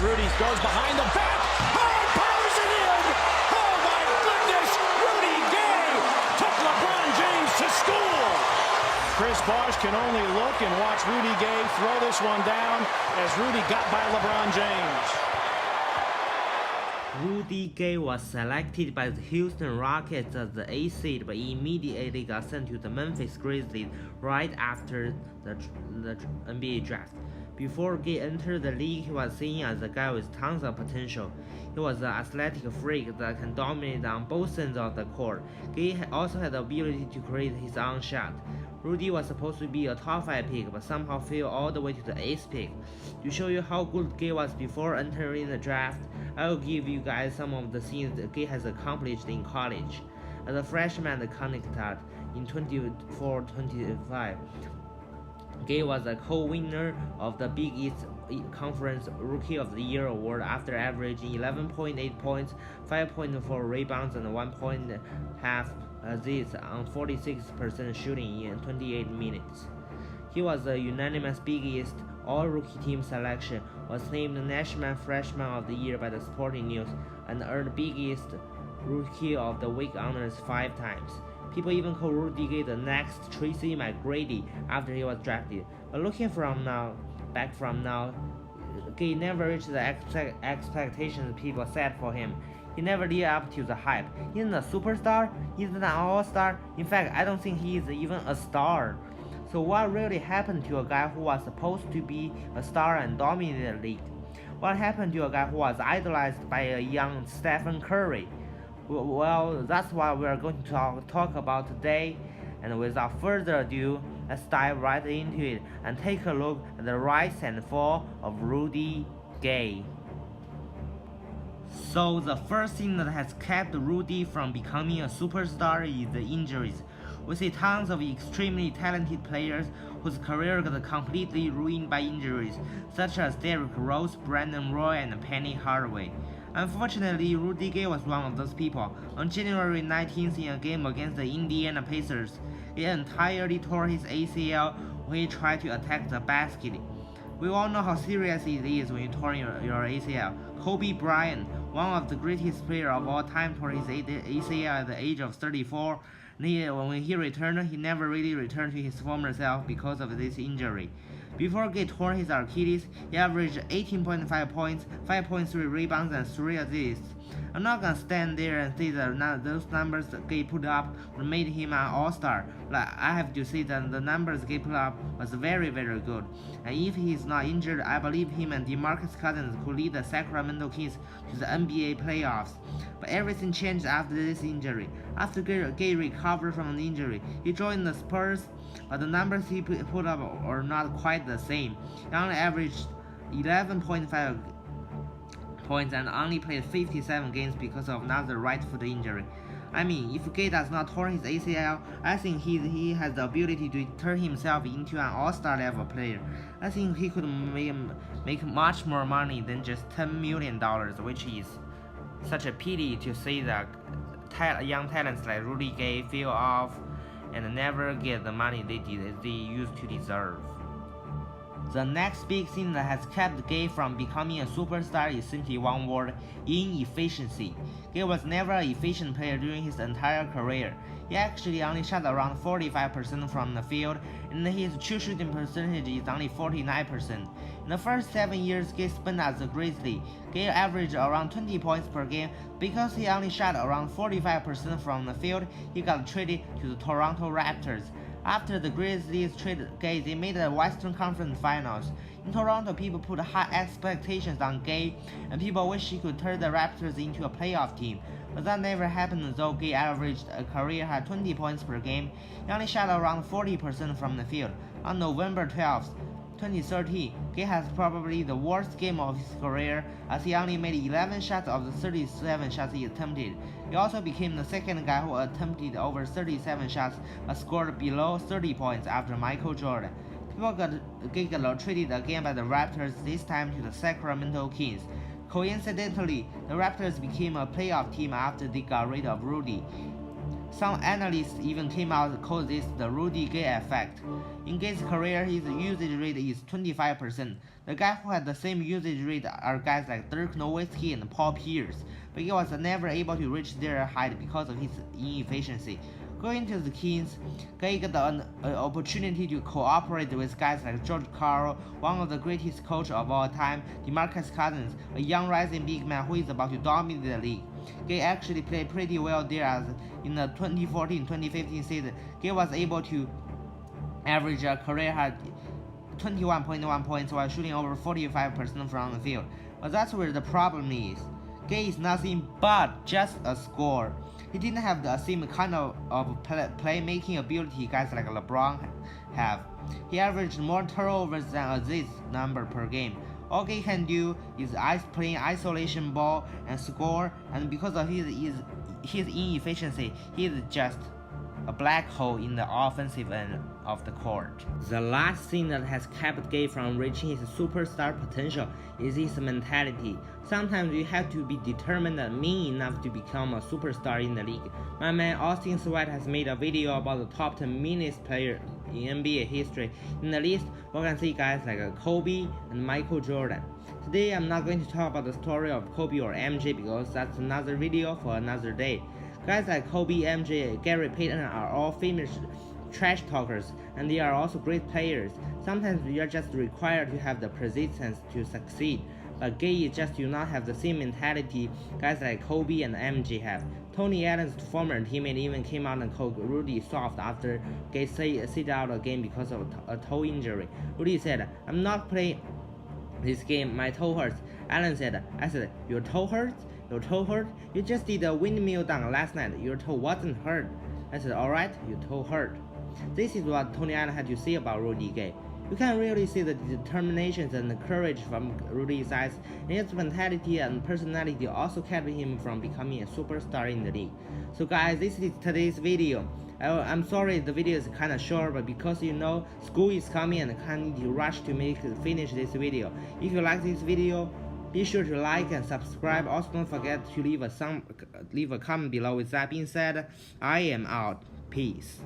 Rudy goes behind the back. Oh, powers it in! Oh my goodness! Rudy Gay took LeBron James to school. Chris Bosh can only look and watch Rudy Gay throw this one down as Rudy got by LeBron James. Rudy Gay was selected by the Houston Rockets as the 8th seed, but immediately got sent to the Memphis Grizzlies right after the NBA draft. Before Gay entered the league, he was seen as a guy with tons of potential. He was an athletic freak that can dominate on both ends of the court. Gay also had the ability to create his own shot. Rudy was supposed to be a top 5 pick, but somehow fell all the way to the 8th pick. To show you how good Gay was before entering the draft, I will give you guys some of the things that Gay has accomplished in college. As a freshman at Connecticut in 24-25, Gay was a co-winner of the Big East Conference Rookie of the Year award after averaging 11.8 points, 5.4 rebounds, and 1.5 assists on 46% shooting in 28 minutes. He was a unanimous Big East All-Rookie Team selection, was named National Freshman of the Year by the Sporting News, and earned Big East Rookie of the Week honors 5 times. People even call Rudy Gay the next Tracy McGrady after he was drafted. But looking back from now, Gay never reached the expectations people set for him. He never lived up to the hype. He isn't a superstar, he isn't an all-star. In fact, I don't think he is even a star. So what really happened to a guy who was supposed to be a star and dominate the league? What happened to a guy who was idolized by a young Stephen Curry? Well, that's what we're going to talk about today. And without further ado, let's dive right into it and take a look at the rise and fall of Rudy Gay. So the first thing that has kept Rudy from becoming a superstar is the injuries. We see tons of extremely talented players whose career got completely ruined by injuries, such as Derrick Rose, Brandon Roy, and Penny Hardaway. Unfortunately, Rudy Gay was one of those people. On January 19th, in a game against the Indiana Pacers, he entirely tore his ACL when he tried to attack the basket. We all know how serious it is when you tore your ACL. Kobe Bryant, one of the greatest players of all time, tore his ACL at the age of 34. When he returned, he never really returned to his former self because of this injury. Before Gay tore his Achilles, he averaged 18.5 points, 5.3 rebounds, and 3 assists. I'm not gonna stand there and say that those numbers Gay put up made him an all-star. I have to say that the numbers Gay put up was very, very good. And if he's not injured, I believe him and DeMarcus Cousins could lead the Sacramento Kings to the NBA playoffs. But everything changed after this injury. After Gay recovered from the injury, he joined the Spurs, but the numbers he put up are not quite the same. He only averaged 11.5 points and only played 57 games because of another right foot injury. I mean, if Gay does not tear his ACL, I think he has the ability to turn himself into an all-star level player. I think he could make much more money than just $10 million, which is such a pity to see that young talents like Rudy Gay fell off and never get the money they used to deserve. The next big thing that has kept Gay from becoming a superstar is simply one word: inefficiency. Gay was never an efficient player during his entire career. He actually only shot around 45% from the field, and his true shooting percentage is only 49%. In the first 7 years Gay spent as a Grizzly, Gay averaged around 20 points per game. Because he only shot around 45% from the field, he got traded to the Toronto Raptors. After the Grizzlies traded Gay, they made the Western Conference Finals. In Toronto, people put high expectations on Gay, and people wish he could turn the Raptors into a playoff team. But that never happened, though Gay averaged a career-high 20 points per game. He only shot around 40% from the field. On November 12th, 2013, Gay has probably the worst game of his career, as he only made 11 shots of the 37 shots he attempted. He also became the second guy who attempted over 37 shots but scored below 30 points after Michael Jordan. People got traded again by the Raptors, this time to the Sacramento Kings. Coincidentally, the Raptors became a playoff team after they got rid of Rudy. Some analysts even came out to call this the Rudy Gay effect. In Gay's career, his usage rate is 25%. The guy who had the same usage rate are guys like Dirk Nowitzki and Paul Pierce, but he was never able to reach their height because of his inefficiency. Going to the Kings, Gay got an opportunity to cooperate with guys like George Karl, one of the greatest coaches of all time, DeMarcus Cousins, a young rising big man who is about to dominate the league. Gay actually played pretty well there as in the 2014-2015 season, Gay was able to average a career high 21.1 points while shooting over 45% from the field. But that's where the problem is. Gay is nothing but just a scorer. He didn't have the same kind of playmaking ability guys like LeBron have. He averaged more turnovers than assist number per game. All Gay can do is playing isolation ball and score, and because of his inefficiency, he is just a black hole in the offensive end of the court. The last thing that has kept Gay from reaching his superstar potential is his mentality. Sometimes you have to be determined and mean enough to become a superstar in the league. My man Austin Sweat has made a video about the top 10 meanest players in NBA history. In the list, we can see guys like Kobe and Michael Jordan. Today, I'm not going to talk about the story of Kobe or MJ because that's another video for another day. Guys like Kobe, MJ, Gary Payton are all famous trash talkers, and they are also great players. Sometimes you are just required to have the persistence to succeed. But Gay just do not have the same mentality guys like Kobe and MJ have. Tony Allen's former teammate even came out and called Rudy soft after Gay sit out a game because of a toe injury. Rudy said, "I'm not playing this game, my toe hurts." Allen said, "I said, your toe hurts? Your toe hurt? You just did a windmill dunk last night. Your toe wasn't hurt." I said, "Alright, your toe hurt." This is what Tony Allen had to say about Rudy Gay. You can really see the determination and the courage from Rudy's eyes, and his mentality and personality also kept him from becoming a superstar in the league. So guys, this is today's video. I'm sorry the video is kinda short, but because you know school is coming and I kinda need to rush to finish this video. If you like this video, be sure to like and subscribe. Also don't forget to leave a comment below. With that being said, I am out. Peace.